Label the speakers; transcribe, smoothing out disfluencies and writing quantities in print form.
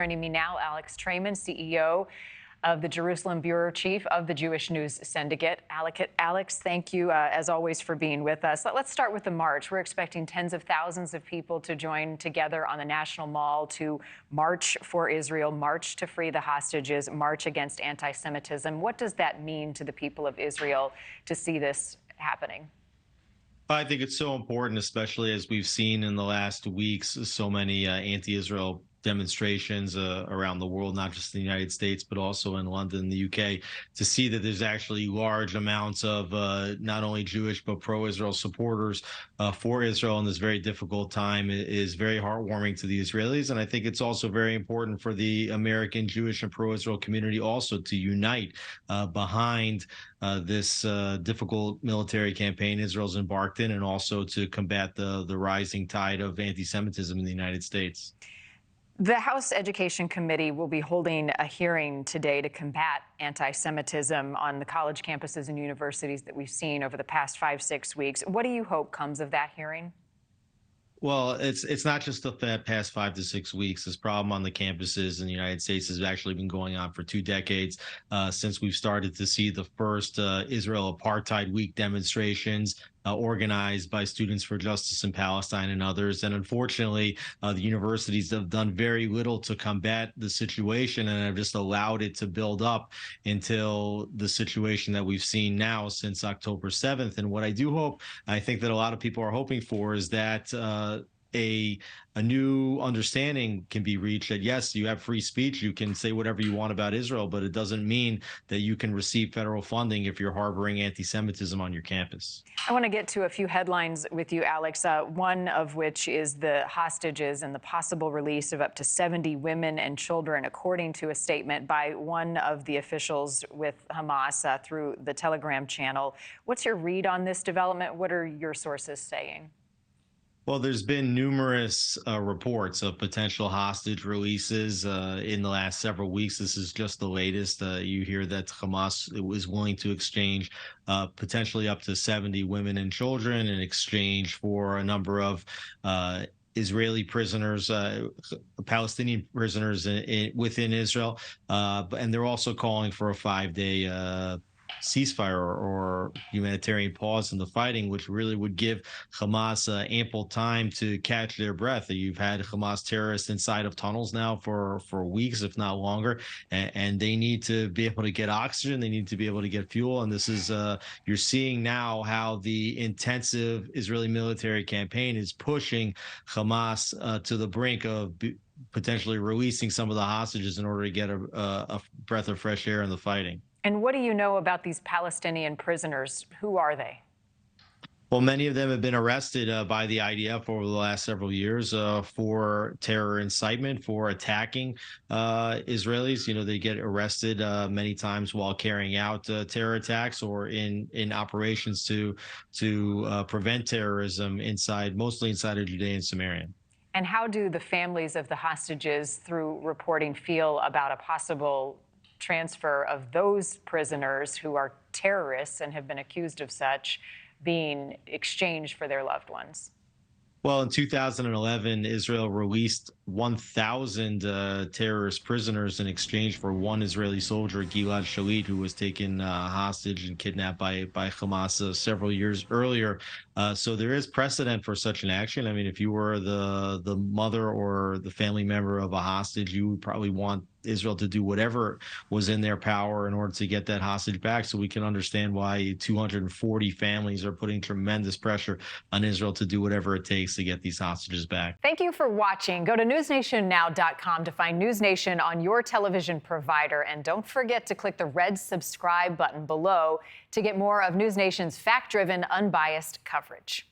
Speaker 1: Joining me now, Traiman, CEO of the Jerusalem Bureau Chief of the Jewish News Syndicate. Alex, thank you, as always, for being with us. Let's start with the march. We're expecting tens of thousands of people to join together on the National Mall to march for Israel, march to free the hostages, march against anti-Semitism. What does that mean to the people of Israel to see this happening?
Speaker 2: I think it's so important, especially as we've seen in the last weeks, so many anti-Israel demonstrations around the world, not just in the United States, but also in London, the UK, to see that there's actually large amounts of not only Jewish, but pro-Israel supporters for Israel in this very difficult time is very heartwarming to the Israelis. And I think it's also very important for the American Jewish and pro-Israel community also to unite behind this difficult military campaign Israel's embarked in, and also to combat the rising tide of anti-Semitism in the United States.
Speaker 1: The House Education Committee will be holding a hearing today to combat anti-Semitism on the college campuses and universities that we've seen over the past 5-6 weeks. What do you hope comes of that hearing?
Speaker 2: Well, it's not just the past 5 to 6 weeks. This problem on the campuses in the United States has actually been going on for 2 decades, since we've started to see the first Israel Apartheid Week demonstrations organized by Students for Justice in Palestine and others. And unfortunately, the universities have done very little to combat the situation and have just allowed it to build up until the situation that we've seen now since October 7th. And what I do hope, I think that a lot of people are hoping for, is that a new understanding can be reached that, yes, you have free speech, you can say whatever you want about Israel, but it doesn't mean that you can receive federal funding if you're harboring anti-Semitism on your campus.
Speaker 1: I want to get to a few headlines with you, Alex, one of which is the hostages and the possible release of up to 70 women and children, according to a statement by one of the officials with Hamas through the Telegram channel. What's your read on this development? What are your sources saying?
Speaker 2: Well, there's been numerous reports of potential hostage releases in the last several weeks. This is just the latest. You hear that Hamas was willing to exchange potentially up to 70 women and children in exchange for a number of Israeli prisoners, Palestinian prisoners within Israel. And they're also calling for a 5-day ceasefire or humanitarian pause in the fighting, which really would give Hamas ample time to catch their breath. You've had Hamas terrorists inside of tunnels now for weeks, if not longer, and they need to be able to get oxygen. They need to be able to get fuel. And this is, you're seeing now how the intensive Israeli military campaign is pushing Hamas to the brink of potentially releasing some of the hostages in order to get a breath of fresh air in the fighting.
Speaker 1: And what do you know about these Palestinian prisoners? Who are they?
Speaker 2: Well, many of them have been arrested by the IDF over the last several years for terror incitement, for attacking Israelis. You know, they get arrested many times while carrying out terror attacks or in operations to prevent terrorism mostly inside of Judea and Samaria.
Speaker 1: And how do the families of the hostages, through reporting, feel about a possible transfer of those prisoners who are terrorists and have been accused of such being exchanged for their loved ones?
Speaker 2: Well, in 2011, Israel released 1,000 terrorist prisoners in exchange for one Israeli soldier, Gilad Shalit, who was taken hostage and kidnapped by Hamas several years earlier. So there is precedent for such an action. I mean, if you were the mother or the family member of a hostage, you would probably want Israel to do whatever was in their power in order to get that hostage back. So we can understand why 240 families are putting tremendous pressure on Israel to do whatever it takes to get these hostages back.
Speaker 1: Thank you for watching. Go to newsnationnow.com to find News Nation on your television provider. And don't forget to click the red subscribe button below to get more of News Nation's fact-driven, unbiased coverage.